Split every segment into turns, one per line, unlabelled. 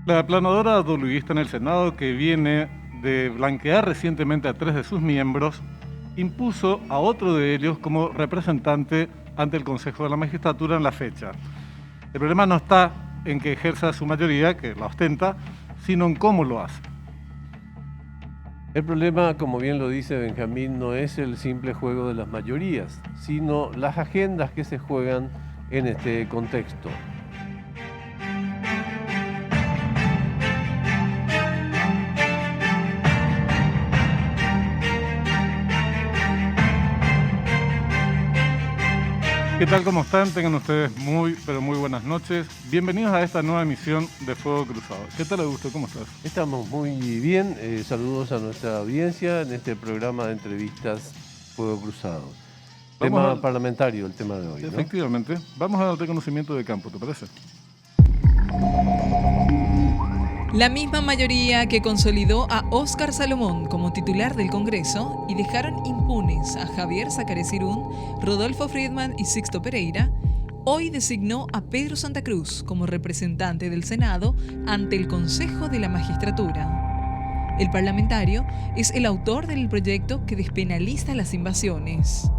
La aplanadora abdoluguista en el Senado, que viene de blanquear recientemente a 3 de sus miembros, impuso a otro de ellos como representante ante el Consejo de la Magistratura en la fecha. El problema no está en que ejerza su mayoría, que la ostenta, sino en cómo lo hace.
El problema, como bien lo dice Benjamín, no es el simple juego de las mayorías, sino las agendas que se juegan en este contexto.
¿Qué tal? ¿Cómo están? Tengan ustedes muy buenas noches. Bienvenidos a esta nueva emisión de Fuego Cruzado. ¿Qué tal, Augusto? ¿Cómo estás?
Estamos muy bien. Saludos a nuestra audiencia en este programa de entrevistas Fuego Cruzado. Tema parlamentario, el tema de hoy, ¿no?
Efectivamente. Vamos al reconocimiento de campo, ¿te parece?
La misma mayoría que consolidó a Óscar Salomón como titular del Congreso y dejaron impunes a Javier Zacarías Irún, Rodolfo Friedman y Sixto Pereira, hoy designó a Pedro Santa Cruz como representante del Senado ante el Consejo de la Magistratura. El parlamentario es el autor del proyecto que despenaliza las invasiones.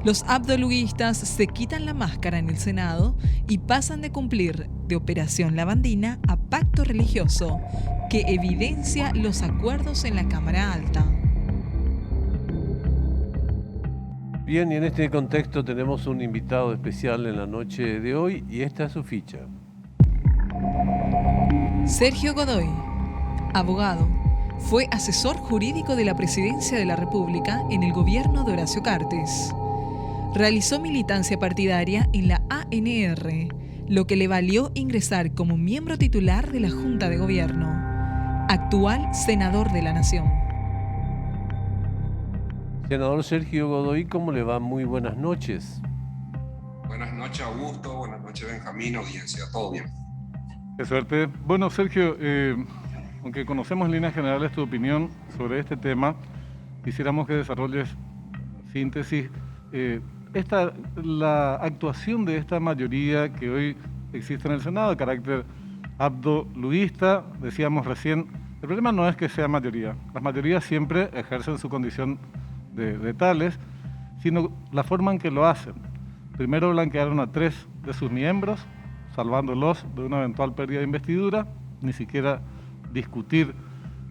Los abdoluguistas se quitan la máscara en el Senado y pasan de cumplir de operación lavandina a pacto religioso que evidencia los acuerdos en la Cámara Alta.
Bien, y en este contexto tenemos un invitado especial en la noche de hoy y esta es su ficha.
Sergio Godoy, abogado, fue asesor jurídico de la Presidencia de la República en el gobierno de Horacio Cartes. Realizó militancia partidaria en la ANR, lo que le valió ingresar como miembro titular de la Junta de Gobierno. Actual senador de la Nación.
Senador Sergio Godoy, ¿cómo le va? Muy buenas noches.
Buenas noches, Augusto. Buenas noches, Benjamín, audiencia. ¿Todo bien?
Qué suerte. Bueno, Sergio, aunque conocemos en líneas generales tu opinión sobre este tema, quisiéramos que desarrolles síntesis. La actuación de esta mayoría que hoy existe en el Senado, de carácter abdoluguista, decíamos recién, el problema no es que sea mayoría. Las mayorías siempre ejercen su condición de tales, sino la forma en que lo hacen. Primero blanquearon a 3 de sus miembros, salvándolos de una eventual pérdida de investidura, ni siquiera discutir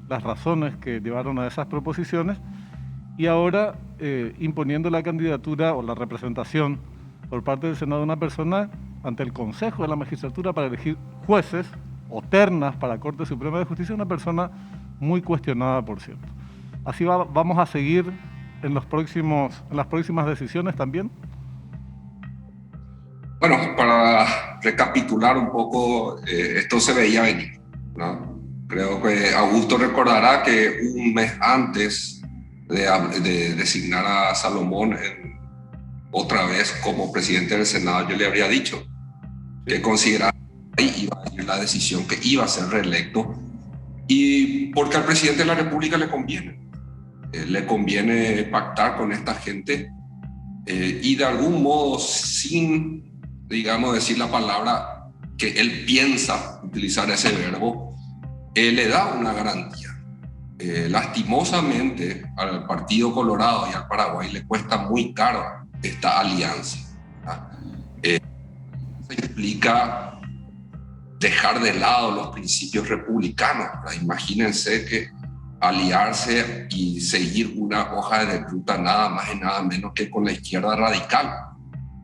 las razones que llevaron a esas proposiciones, y ahora imponiendo la candidatura o la representación por parte del Senado de una persona ante el Consejo de la Magistratura para elegir jueces o ternas para la Corte Suprema de Justicia, una persona muy cuestionada, por cierto. ¿Así vamos a seguir en las próximas decisiones también?
Bueno, para recapitular un poco, esto se veía venir, ¿no? Creo que Augusto recordará que un mes antes de designar a Salomón otra vez como presidente del Senado, yo le habría dicho que consideraba que iba a ir la decisión, que iba a ser reelecto, y porque al presidente de la República le conviene pactar con esta gente y de algún modo, sin, digamos, decir la palabra que él piensa utilizar ese verbo, le da una garantía. Lastimosamente al Partido Colorado y al Paraguay le cuesta muy caro esta alianza. Se implica dejar de lado los principios republicanos. Imagínense que aliarse y seguir una hoja de ruta nada más y nada menos que con la izquierda radical,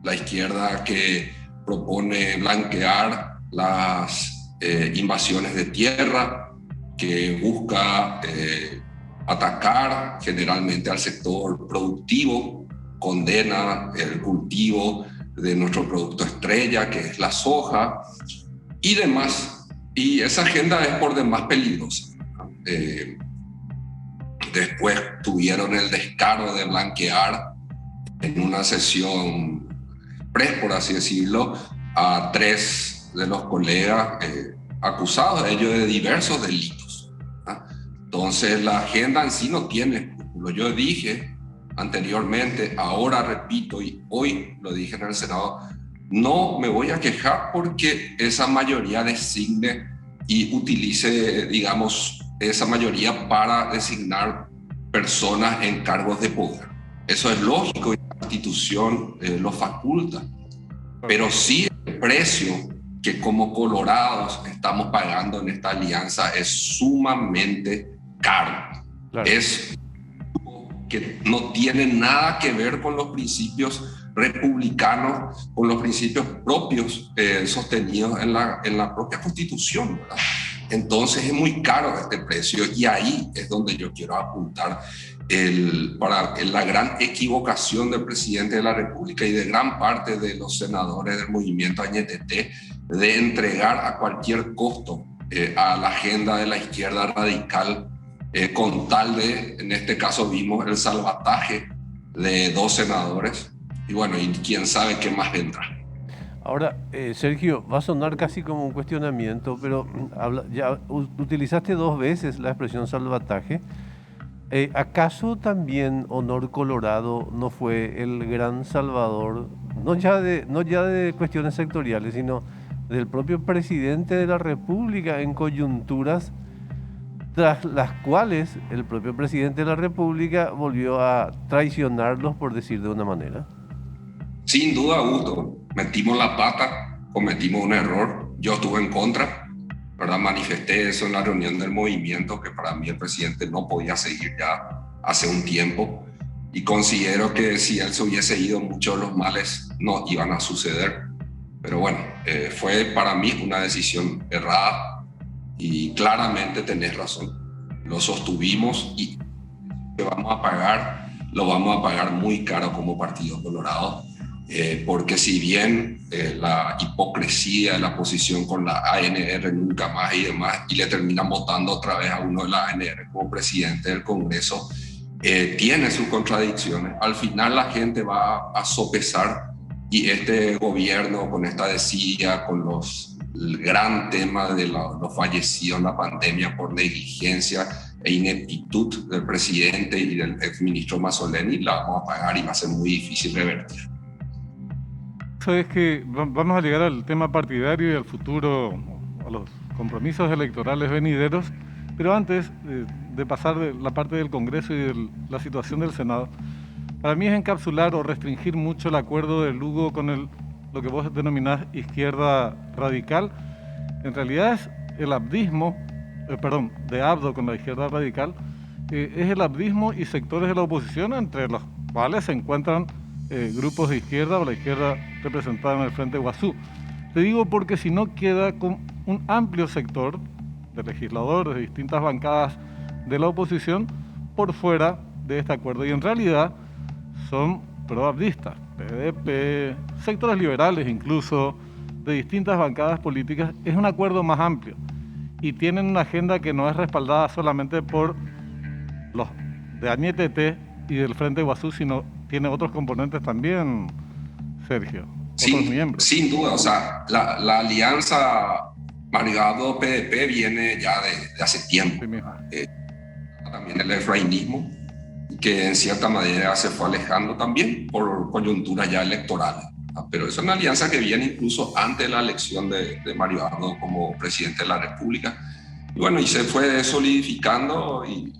la izquierda que propone blanquear las invasiones de tierra, que busca atacar generalmente al sector productivo, condena el cultivo de nuestro producto estrella, que es la soja, y demás. Y esa agenda es por demás peligrosa. Después tuvieron el descaro de blanquear en una sesión express, por así decirlo, a 3 de los colegas acusados, ellos de diversos delitos. Entonces la agenda en sí no tiene escrúpulos. Yo dije anteriormente, ahora repito y hoy lo dije en el Senado, no me voy a quejar porque esa mayoría designe y utilice, digamos, esa mayoría para designar personas en cargos de poder. Eso es lógico y la Constitución lo faculta. Pero sí el precio que como colorados estamos pagando en esta alianza es sumamente caro.
Claro.
Es que no tiene nada que ver con los principios republicanos, con los principios propios sostenidos en la propia Constitución, ¿verdad? Entonces es muy caro este precio y ahí es donde yo quiero apuntar para la gran equivocación del presidente de la República y de gran parte de los senadores del movimiento Añetete de entregar a cualquier costo a la agenda de la izquierda radical con tal de, en este caso vimos el salvataje de 2 senadores y bueno, y quién sabe qué más vendrá.
Ahora, Sergio, va a sonar casi como un cuestionamiento, pero ya utilizaste 2 veces la expresión salvataje. ¿Acaso también Honor Colorado no fue el gran salvador, no ya de cuestiones sectoriales, sino del propio presidente de la República en coyunturas tras las cuales el propio presidente de la República volvió a traicionarlos, por decir de una manera?
Sin duda, Augusto, metimos la pata, cometimos un error, yo estuve en contra, ¿verdad? Manifesté eso en la reunión del movimiento, que para mí el presidente no podía seguir ya hace un tiempo, y considero que si él se hubiese ido, muchos de los males no iban a suceder. Pero bueno, fue para mí una decisión errada y claramente tenés razón. Lo sostuvimos y lo vamos a pagar muy caro como Partido Colorado. Porque si bien la hipocresía de la posición con la ANR nunca más y demás, y le terminan votando otra vez a uno de la ANR como presidente del Congreso, tiene sus contradicciones. Al final la gente va a sopesar y este gobierno con esta desidia, con el gran tema de los fallecidos en la pandemia por negligencia e ineptitud del presidente y del exministro Mazzoleni, la vamos a pagar y va a ser muy difícil revertir.
Es que vamos a llegar al tema partidario y al futuro, a los compromisos electorales venideros, pero antes de pasar de la parte del Congreso y de la situación del Senado, para mí es encapsular o restringir mucho el acuerdo de Lugo con lo que vos denominás izquierda radical. En realidad es el abdismo, de Abdo con la izquierda radical, es el abdismo y sectores de la oposición entre los cuales se encuentran grupos de izquierda o la izquierda representada en el Frente Guazú. Te digo porque si no queda con un amplio sector de legisladores de distintas bancadas de la oposición por fuera de este acuerdo y en realidad son proabdistas, PDP, sectores liberales incluso, de distintas bancadas políticas. Es un acuerdo más amplio y tienen una agenda que no es respaldada solamente por los de Añetete y del Frente Guazú, sino tiene otros componentes también, Sergio, otros miembros.
Sin duda, o sea, la alianza Mariado-PDP viene ya de hace tiempo. Sí, también el efrainismo, que en cierta manera se fue alejando también por coyunturas ya electorales. Pero es una alianza que viene incluso antes de la elección de Mario Abdo como presidente de la República. Y bueno, y se fue solidificando y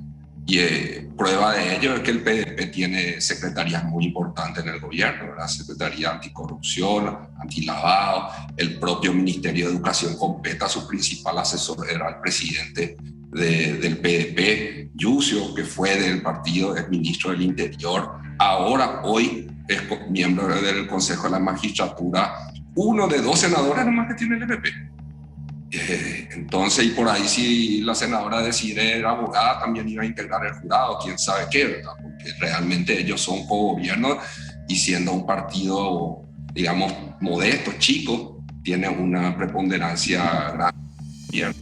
prueba de ello es que el PDP tiene secretarías muy importantes en el gobierno, ¿verdad? Secretaría Anticorrupción, Antilavado, el propio Ministerio de Educación compete, su principal asesor era el presidente del PDP, Yucio, que fue del partido, es ministro del Interior, hoy es miembro del Consejo de la Magistratura, uno de 2 senadores nomás que tiene el EPP. Entonces, y por ahí si la senadora decide ser abogada, también iba a integrar el jurado, quién sabe qué, ¿verdad? Porque realmente ellos son co-gobierno y siendo un partido, digamos, modesto, chico, tiene una preponderancia grande.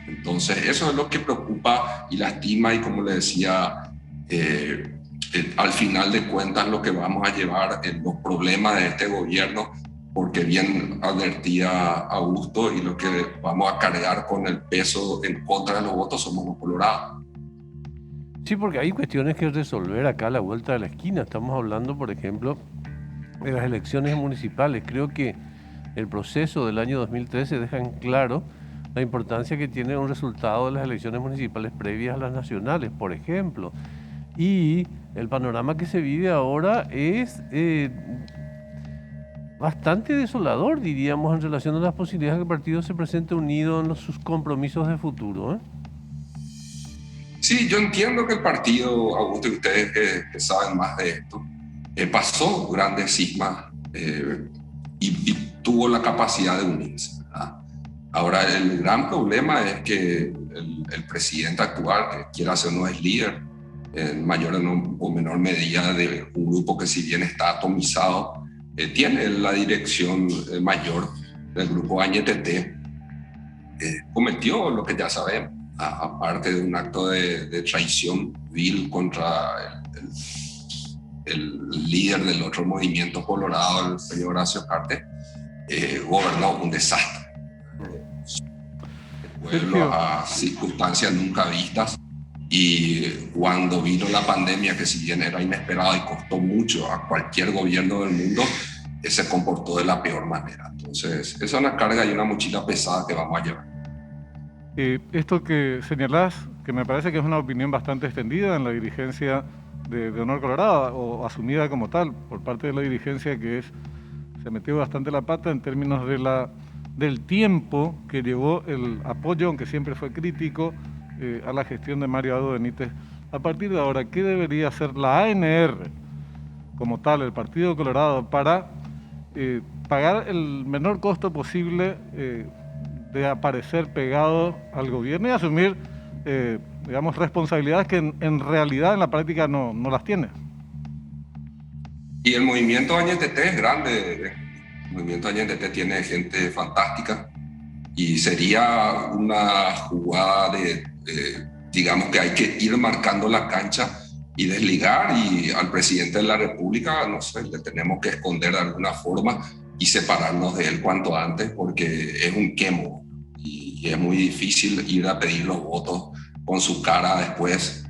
Entonces, eso es lo que preocupa y lastima y como le decía, al final de cuentas lo que vamos a llevar en los problemas de este gobierno, porque bien advertía Augusto, y lo que vamos a cargar con el peso en contra de los votos somos los colorados.
Sí, porque hay cuestiones que resolver acá a la vuelta de la esquina. Estamos hablando, por ejemplo, de las elecciones municipales. Creo que el proceso del año 2013 deja en claro la importancia que tiene un resultado de las elecciones municipales previas a las nacionales, por ejemplo. Y el panorama que se vive ahora es bastante desolador, diríamos, en relación a las posibilidades de que el partido se presente unido en sus compromisos de futuro, ¿eh?
Sí, yo entiendo que el partido, Augusto, y ustedes que saben más de esto, pasó grandes cismas y tuvo la capacidad de unirse, ¿verdad? Ahora, el gran problema es que el presidente actual, que quiera ser no es líder, en mayor o menor medida, de un grupo que, si bien está atomizado, tiene la dirección mayor del grupo Añetete, cometió lo que ya sabemos, aparte de un acto de traición vil contra el líder del otro movimiento colorado, el señor Horacio Cartes, gobernó un desastre. El pueblo a circunstancias nunca vistas, y cuando vino la pandemia, que si bien era inesperado y costó mucho a cualquier gobierno del mundo, se comportó de la peor manera. Entonces, esa es una carga y una mochila pesada que vamos a llevar.
Esto que señalás, que me parece que es una opinión bastante extendida en la dirigencia de Honor Colorado, o asumida como tal por parte de la dirigencia, que se metió bastante la pata en términos del tiempo que llevó el apoyo, aunque siempre fue crítico, a la gestión de Mario Abdo Benítez. A partir de ahora, ¿qué debería hacer la ANR como tal, el Partido Colorado, para pagar el menor costo posible de aparecer pegado al gobierno y asumir, digamos, responsabilidades que en realidad en la práctica no las tiene?
Y el movimiento Añetete es grande. El movimiento Añetete tiene gente fantástica y sería una jugada digamos, que hay que ir marcando la cancha y desligar, y al presidente de la República, no sé, le tenemos que esconder de alguna forma y separarnos de él cuanto antes, porque es un quemo y es muy difícil ir a pedir los votos con su cara después,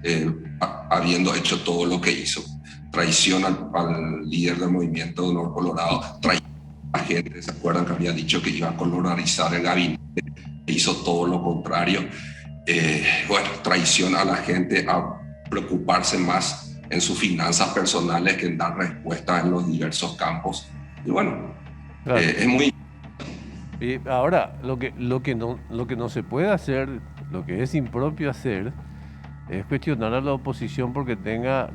habiendo hecho todo lo que hizo. Traición al líder del movimiento de Honor Colorado, traición a la gente, ¿se acuerdan que había dicho que iba a colorizar el gabinete? Hizo todo lo contrario. Bueno, traición a la gente a preocuparse más en sus finanzas personales que en dar respuestas en los diversos campos. Y bueno, claro, es muy...
Ahora, lo que no se puede hacer, lo que es impropio hacer, es cuestionar a la oposición porque tenga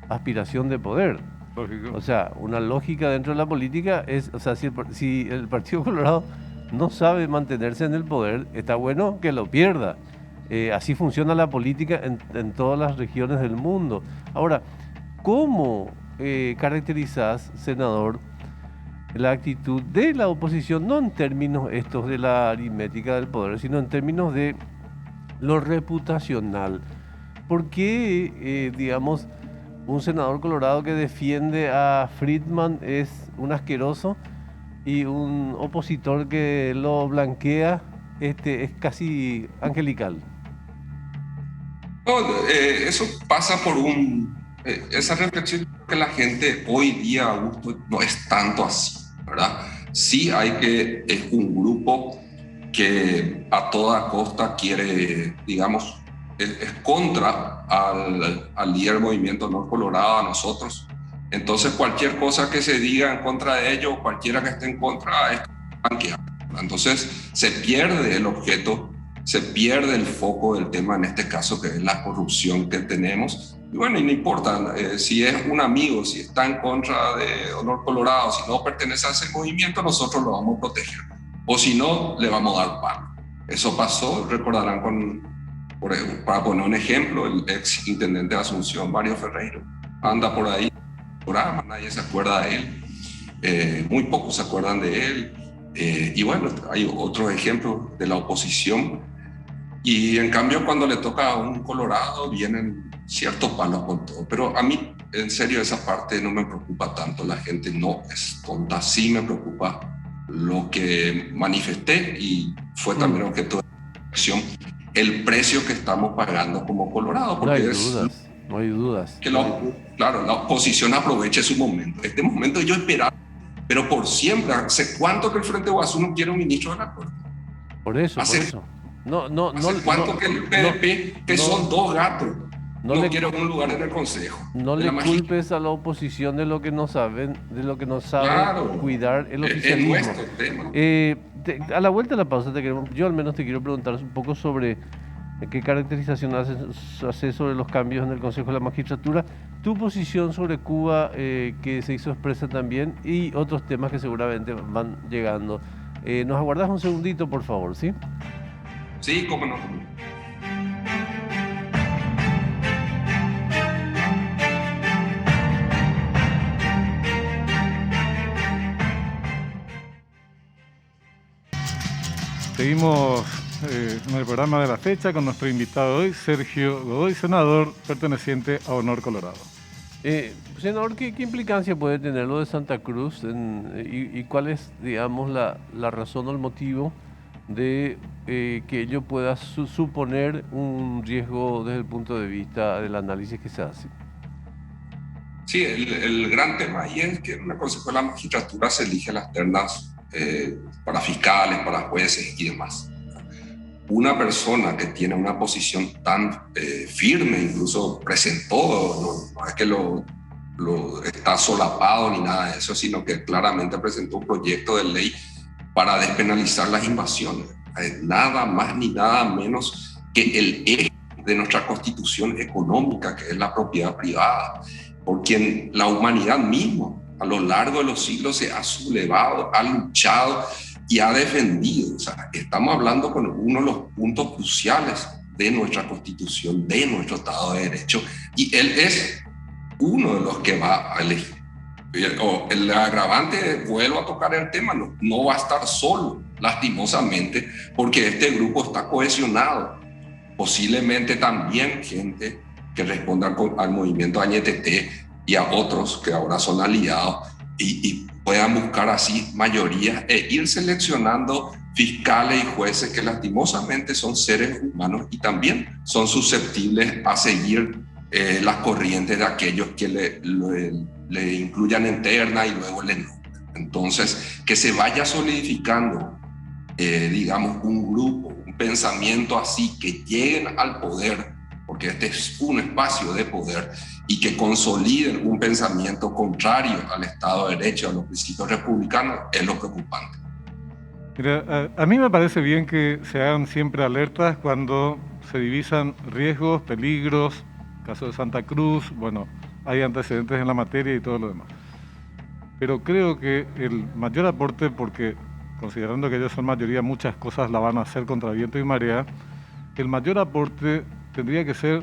aspiración de poder.
Lógico.
O sea, una lógica dentro de la política es, o sea, si el Partido Colorado no sabe mantenerse en el poder, está bueno que lo pierda. Así funciona la política en todas las regiones del mundo. Ahora, ¿cómo caracterizás, senador, la actitud de la oposición, no en términos estos de la aritmética del poder, sino en términos de lo reputacional? ¿Por qué, digamos, un senador colorado que defiende a Friedman es un asqueroso y un opositor que lo blanquea es casi angelical?
No, eso pasa por esa reflexión que la gente hoy día, Augusto, no es tanto así, ¿verdad? Sí es un grupo que a toda costa quiere, digamos, es contra al líder del movimiento Honor Colorado, a nosotros. Entonces, cualquier cosa que se diga en contra de ellos, cualquiera que esté en contra, es blanqueado. Entonces, se pierde el objeto, se pierde el foco del tema, en este caso, que es la corrupción que tenemos. Y bueno, y no importa si es un amigo, si está en contra de Honor Colorado, si no pertenece a ese movimiento, nosotros lo vamos a proteger. O si no, le vamos a dar palo. Eso pasó, recordarán, para poner un ejemplo, el ex intendente de Asunción, Mario Ferreiro, anda por ahí, programa, nadie se acuerda de él, muy pocos se acuerdan de él. Y bueno, hay otros ejemplos de la oposición, y en cambio cuando le toca a un colorado vienen ciertos palos con todo. Pero a mí, en serio, esa parte no me preocupa tanto. La gente no es tonta. Sí me preocupa lo que manifesté, y fue también objeto de reflexión, el precio que estamos pagando como colorado. Porque
no hay dudas.
Que claro, la oposición aproveche su momento. Este momento yo esperaba, pero por siempre. ¿Hace cuánto que el Frente Guasú no quiere un ministro de la Corte?
Por eso.
¿Hace
No,
cuánto que el PDP, que son dos gatos, no quiere un lugar en el Consejo?
No le culpes a la oposición de lo que no saben,
Claro,
cuidar el
es
oficialismo.
nuestro tema.
A la vuelta de la pausa, yo al menos te quiero preguntar un poco sobre qué caracterización haces sobre los cambios en el Consejo de la Magistratura, tu posición sobre Cuba, que se hizo expresa también, y otros temas que seguramente van llegando. ¿Nos aguardás un segundito, por favor, sí?
Sí, cómo no.
Seguimos en el programa de la fecha con nuestro invitado hoy, Sergio Godoy, senador perteneciente a Honor Colorado.
Senador, ¿qué implicancia puede tener lo de Santa Cruz y cuál es, digamos, la razón o el motivo de que ello pueda suponer un riesgo desde el punto de vista del análisis que se hace?
Sí, el gran tema ahí es que en el Consejo de la Magistratura se eligen las ternas para fiscales, para jueces y demás. Una persona que tiene una posición tan firme, incluso presentó, no es que lo está solapado ni nada de eso, sino que claramente presentó un proyecto de ley para despenalizar las invasiones. Nada más ni nada menos que el eje de nuestra constitución económica, que es la propiedad privada, por quien la humanidad misma a lo largo de los siglos se ha sublevado, ha luchado y ha defendido. O sea, estamos hablando con uno de los puntos cruciales de nuestra Constitución, de nuestro Estado de Derecho, y él es uno de los que va a elegir. El agravante, vuelvo a tocar el tema, no va a estar solo, lastimosamente, porque este grupo está cohesionado. Posiblemente también gente que responda al movimiento Añetete y a otros que ahora son aliados y puedan buscar así mayorías e ir seleccionando fiscales y jueces que lastimosamente son seres humanos y también son susceptibles a seguir las corrientes de aquellos que le incluyan en terna y luego le nombren. Entonces, que se vaya solidificando, digamos, un grupo, un pensamiento así, que lleguen al poder, porque este es un espacio de poder, y que consoliden un pensamiento contrario al Estado de Derecho, a los principios republicanos, es lo preocupante.
Mira, a mí me parece bien que se hagan siempre alertas cuando se divisan riesgos, peligros, caso de Santa Cruz, bueno, hay antecedentes en la materia y todo lo demás. Pero creo que el mayor aporte, porque considerando que ellos son mayoría, muchas cosas la van a hacer contra viento y marea, el mayor aporte tendría que ser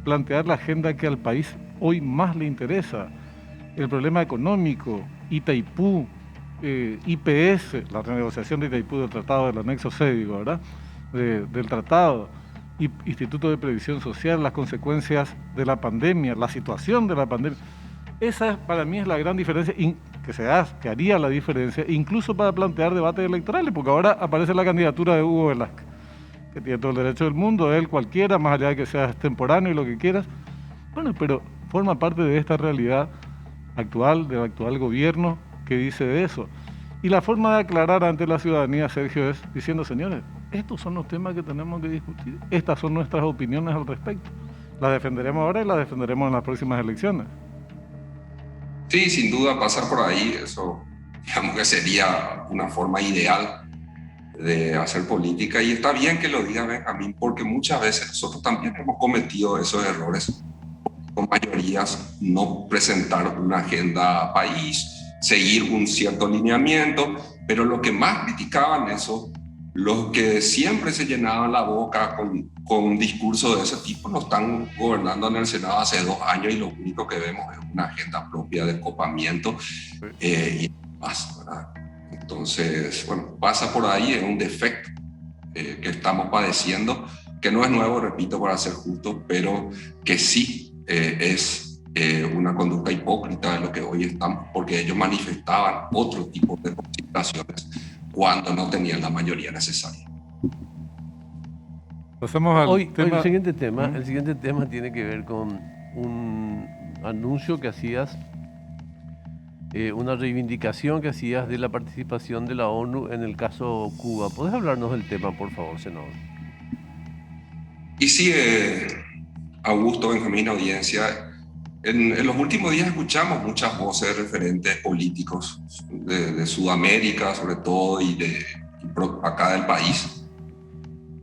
plantear la agenda que al país hoy más le interesa. El problema económico, Itaipú, IPS, la renegociación de Itaipú del tratado del anexo C, digo, ¿verdad? Del tratado, Instituto de Previsión Social, las consecuencias de la pandemia, la situación de la pandemia. Esa para mí es la gran diferencia que haría la diferencia, incluso para plantear debates electorales, porque ahora aparece la candidatura de Hugo Velázquez, que tiene todo el derecho del mundo, él cualquiera, más allá de que sea extemporáneo y lo que quieras. Bueno, pero forma parte de esta realidad actual, del actual gobierno que dice de eso. Y la forma de aclarar ante la ciudadanía, Sergio, es diciendo, señores, estos son los temas que tenemos que discutir, estas son nuestras opiniones al respecto. Las defenderemos ahora y las defenderemos en las próximas elecciones.
Sí, sin duda pasar por ahí, eso digamos que sería una forma ideal de hacer política, y está bien que lo diga Benjamín, porque muchas veces nosotros también hemos cometido esos errores con mayorías, no presentar una agenda país, seguir un cierto lineamiento, pero lo que más criticaban eso, los que siempre se llenaban la boca con un discurso de ese tipo, no están gobernando en el Senado hace 2 años y lo único que vemos es una agenda propia de copamiento y más, ¿verdad? Entonces, bueno, pasa por ahí, es un defecto que estamos padeciendo, que no es nuevo, repito, para ser justo, pero que sí es una conducta hipócrita de lo que hoy estamos, porque ellos manifestaban otro tipo de consideraciones cuando no tenían la mayoría necesaria.
Pasamos al
hoy
tema.
El siguiente tema tiene que ver con un anuncio que hacías una reivindicación que hacías de la participación de la ONU en el caso Cuba. ¿Podés hablarnos del tema, por favor, senador?
Y sí, Augusto, Benjamín, audiencia, en los últimos días escuchamos muchas voces de referentes políticos de Sudamérica, sobre todo, y acá del país,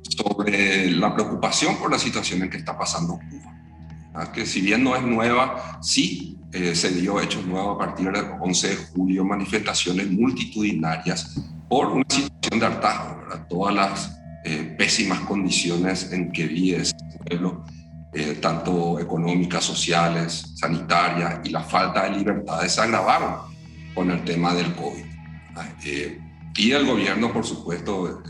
sobre la preocupación por la situación en que está pasando Cuba. Que si bien no es nueva, sí se dio hechos nuevos a partir del 11 de julio, manifestaciones multitudinarias por una situación de hartazgo, ¿verdad? Todas las pésimas condiciones en que vive ese pueblo, tanto económicas, sociales, sanitarias, y la falta de libertades se agravaron con el tema del COVID. Y el gobierno, por supuesto,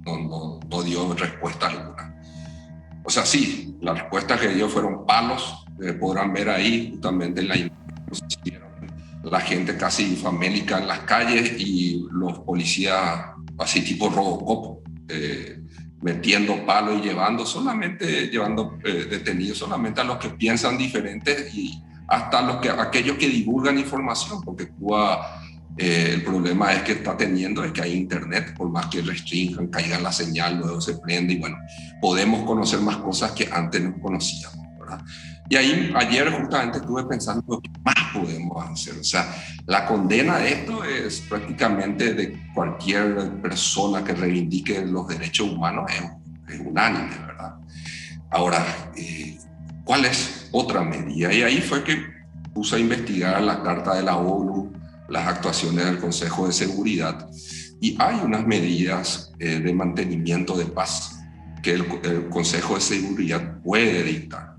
no dio respuesta alguna. O sea, sí, las respuestas que dio fueron palos. Podrán ver ahí justamente en la imagen, la gente casi famélica en las calles y los policías así tipo Robocop, metiendo palos y llevando detenidos solamente a los que piensan diferente y hasta aquellos que divulgan información, porque Cuba el problema es que está teniendo es que hay internet, por más que restrinjan, caiga la señal, luego se prende y bueno, podemos conocer más cosas que antes no conocíamos, ¿verdad? Y ahí ayer justamente estuve pensando qué más podemos hacer. O sea, la condena de esto es prácticamente de cualquier persona que reivindique los derechos humanos, es unánime, ¿verdad? Ahora, ¿cuál es otra medida? Y ahí fue que puse a investigar la Carta de la ONU, las actuaciones del Consejo de Seguridad, y hay unas medidas de mantenimiento de paz que el Consejo de Seguridad puede dictar.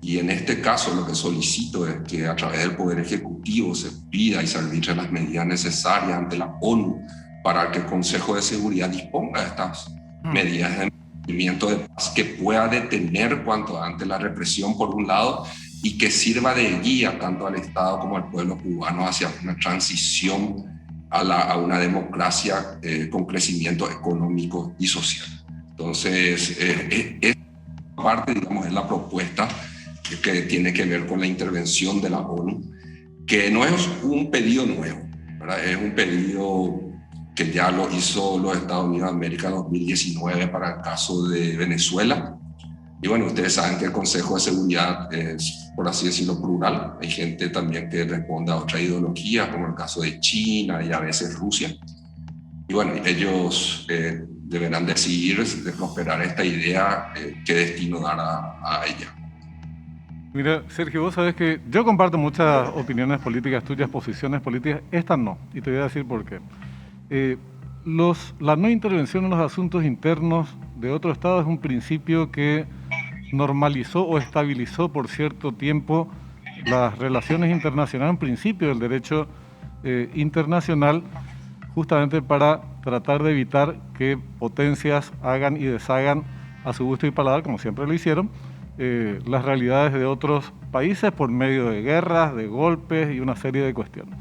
Y en este caso lo que solicito es que a través del Poder Ejecutivo se pida y se arbitren las medidas necesarias ante la ONU para que el Consejo de Seguridad disponga de estas medidas de mantenimiento de paz que pueda detener cuanto antes la represión por un lado y que sirva de guía tanto al Estado como al pueblo cubano hacia una transición a una democracia con crecimiento económico y social. Entonces, esta parte, digamos, es la propuesta que tiene que ver con la intervención de la ONU, que no es un pedido nuevo, ¿verdad? Es un pedido que ya lo hizo los Estados Unidos de América en 2019 para el caso de Venezuela. Y bueno, ustedes saben que el Consejo de Seguridad es, por así decirlo, plural. Hay gente también que responde a otra ideología, como el caso de China y a veces Rusia. Y bueno, ellos deberán decidir de prosperar esta idea, qué destino dar a ella.
Mira, Sergio, vos sabés que yo comparto muchas opiniones políticas tuyas, posiciones políticas, estas no, y te voy a decir por qué. La no intervención en los asuntos internos de otro Estado es un principio que normalizó o estabilizó por cierto tiempo las relaciones internacionales, un principio del derecho internacional, justamente para tratar de evitar que potencias hagan y deshagan a su gusto y paladar, como siempre lo hicieron, las realidades de otros países por medio de guerras, de golpes y una serie de cuestiones.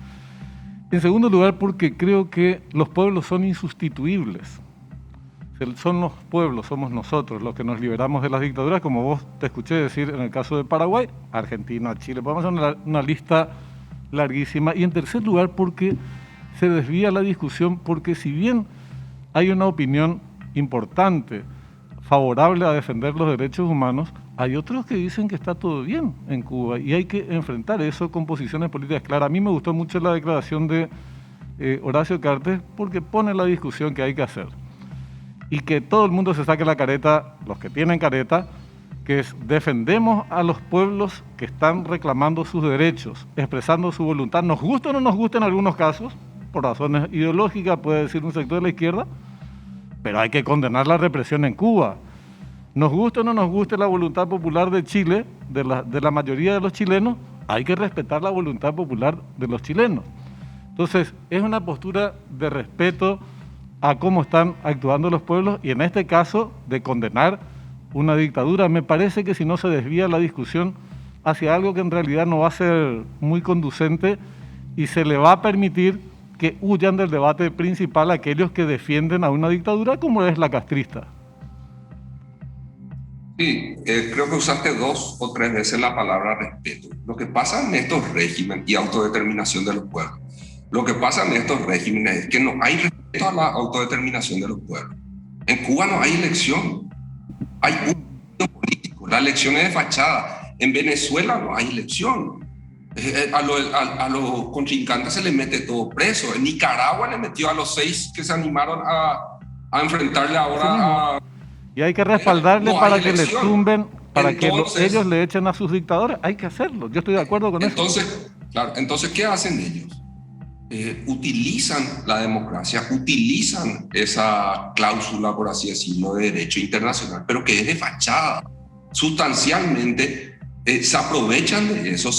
En segundo lugar, porque creo que los pueblos son insustituibles. Son los pueblos, somos nosotros los que nos liberamos de las dictaduras, como vos te escuché decir en el caso de Paraguay, Argentina, Chile. Podemos hacer una lista larguísima. Y en tercer lugar, porque se desvía la discusión, porque si bien hay una opinión importante favorable a defender los derechos humanos, hay otros que dicen que está todo bien en Cuba y hay que enfrentar eso con posiciones políticas claras. A mí me gustó mucho la declaración de Horacio Cartes porque pone la discusión que hay que hacer y que todo el mundo se saque la careta, los que tienen careta, que es defendemos a los pueblos que están reclamando sus derechos, expresando su voluntad, nos gusta o no nos gusta en algunos casos, por razones ideológicas, puede decir un sector de la izquierda, pero hay que condenar la represión en Cuba. Nos guste o no nos guste la voluntad popular de Chile, de la mayoría de los chilenos, hay que respetar la voluntad popular de los chilenos. Entonces, es una postura de respeto a cómo están actuando los pueblos y en este caso de condenar una dictadura. Me parece que si no se desvía la discusión hacia algo que en realidad no va a ser muy conducente y se le va a permitir que huyan del debate principal aquellos que defienden a una dictadura como es la castrista.
Sí, creo que usaste 2 o 3 veces la palabra respeto. Lo que pasa en estos regímenes y autodeterminación de los pueblos, lo que pasa en estos regímenes es que no hay respeto a la autodeterminación de los pueblos. En Cuba no hay elección, hay un partido político, la elección es de fachada. En Venezuela no hay elección. A los contrincantes se les mete todo preso. En Nicaragua le metió a los 6 que se animaron a enfrentarle ahora a...
Y hay que respaldarle
No
para
hay
que le
elección.
tumben, para
Entonces,
que ellos le echen a sus dictadores. Hay que hacerlo. Yo estoy de acuerdo con eso.
Claro, entonces, ¿qué hacen ellos? Utilizan la democracia, utilizan esa cláusula, por así decirlo, de derecho internacional, pero que es de fachada. Sustancialmente se aprovechan de eso,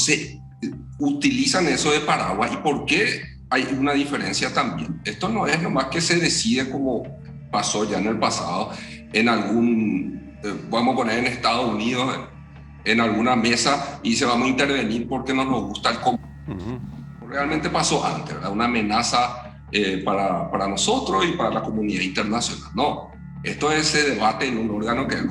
utilizan eso de paraguas. ¿Y por qué hay una diferencia también? Esto no es nomás que se decide como pasó ya en el pasado, en algún, vamos a poner en Estados Unidos, en alguna mesa y se vamos a intervenir porque no nos gusta el comunismo. Realmente pasó antes, ¿verdad? Una amenaza para nosotros y para la comunidad internacional. No, esto se debate en un órgano que es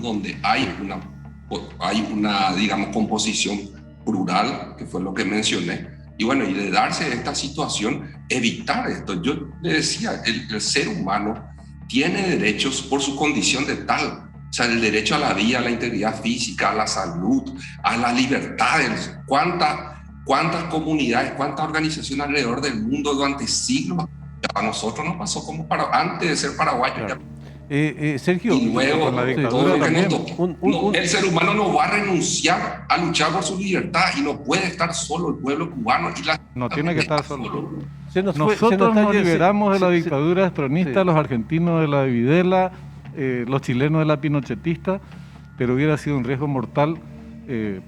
donde hay una, digamos, composición plural, que fue lo que mencioné. Y bueno, y de darse esta situación, evitar esto. Yo le decía, el ser humano tiene derechos por su condición de tal. O sea, el derecho a la vida, a la integridad física, a la salud, a las libertades. ¿Cuántas comunidades, cuántas organizaciones alrededor del mundo durante siglos? A nosotros nos pasó como antes de ser paraguayos.
Claro. Sergio,
y luego
con la dictadura
todo lo que nos
también.
tocó. El ser humano no va a renunciar a luchar por su libertad y no puede estar solo el pueblo cubano.
No tiene que estar solo.
Nosotros
nos liberamos de la dictadura estronista, los argentinos de la de Videla, los chilenos de la pinochetista, pero hubiera sido un riesgo mortal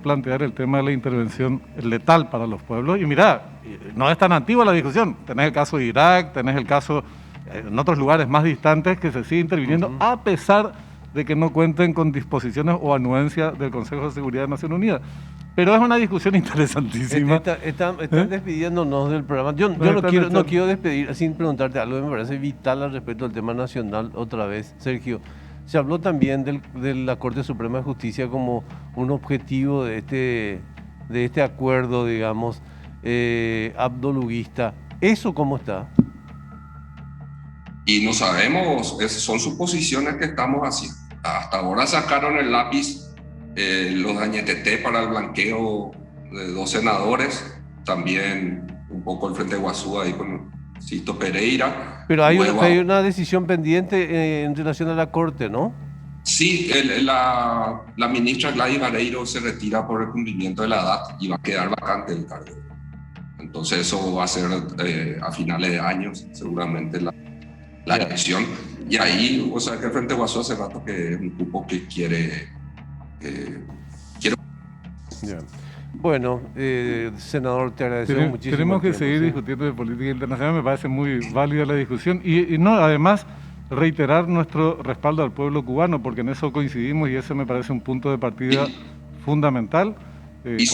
plantear el tema de la intervención letal para los pueblos. Y mira, no es tan antigua la discusión. Tenés el caso de Irak, tenés el caso en otros lugares más distantes que se sigue interviniendo a pesar de que no cuenten con disposiciones o anuencia del Consejo de Seguridad de Naciones Unidas. Pero es una discusión interesantísima.
Están despidiéndonos del programa. Yo no quiero despedir sin preguntarte algo que me parece vital al respecto del tema nacional otra vez. Sergio, se habló también de la Corte Suprema de Justicia como un objetivo de este acuerdo, digamos, abdoluguista. ¿Eso cómo está?
Y no sabemos, son suposiciones que estamos haciendo. Hasta ahora sacaron el lápiz los dañeteté para el blanqueo de 2 senadores, también un poco el Frente Guazú ahí con Sisto Pereira.
Pero hay una decisión pendiente en relación a la Corte, ¿no?
Sí, la ministra Gladys Vareiro se retira por el cumplimiento de la edad y va a quedar vacante el cargo. Entonces eso va a ser a finales de año, seguramente la elección. Y ahí, o sea, que el Frente Guazú hace rato que es un grupo que quiere...
Bueno, senador, te agradecemos muchísimo.
Tenemos que seguir discutiendo de política internacional, me parece muy válida la discusión. Y no, además, reiterar nuestro respaldo al pueblo cubano, porque en eso coincidimos y ese me parece un punto de partida fundamental.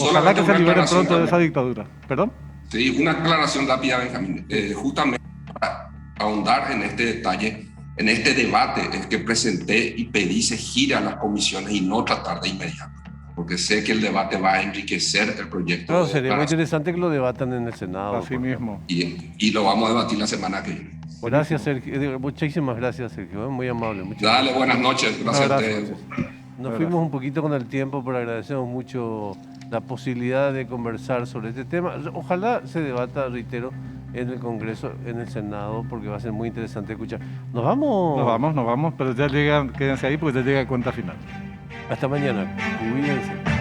Ojalá que se liberen pronto de esa dictadura. ¿Perdón?
Sí, una aclaración rápida, Benjamín. Justamente para ahondar en este detalle, en este debate, es que presenté y pedí se gire a las comisiones y no tratar de inmediato, porque sé que el debate va a enriquecer el proyecto.
Claro, sería muy interesante que lo debatan en el Senado.
Así mismo.
Y lo vamos a debatir la semana que viene.
Gracias, Sergio. Muchísimas gracias, Sergio. Muy amable.
Dale, buenas noches. Gracias a ustedes.
Nos fuimos un poquito con el tiempo, pero agradecemos mucho la posibilidad de conversar sobre este tema. Ojalá se debata, reitero, en el Congreso, en el Senado, porque va a ser muy interesante escuchar. ¿Nos vamos?
Nos vamos, pero ya llegan, quédense ahí porque ya llega cuenta final.
Hasta mañana. Cuídense.